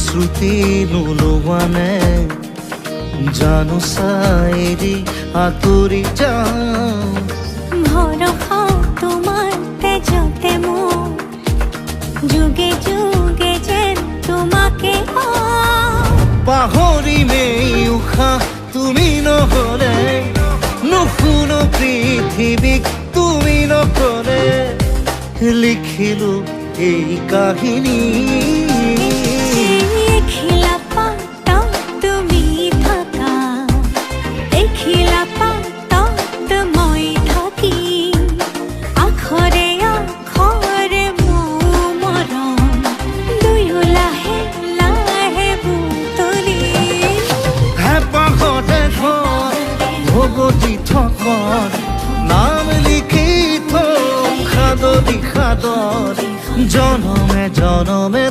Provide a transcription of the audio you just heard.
শ্ৰুতি নোলোৱানে জানো চাইৰি আঁতৰি যাওঁ ভৰসা তোমাৰ তেজতে মোৰ যুগে যুগে যেন তোমাকে পাহৰিমেই উশাহ তুমি নহ'লে নুশুনো পৃথিৱীক তুমি নকলে লিখিলো এই কাহিনী দেখিলা পাতত তুমি থাকা দেখিলা পাতত মই থাকি আখৰে আখৰে মোৰ মৰম দুয়ো লাহে লাহে বুটলি হেঁপাহতে ধৰ ভগতি থকৰ নাম লিখি থম সাদৰি সাদৰ জনমে জনমে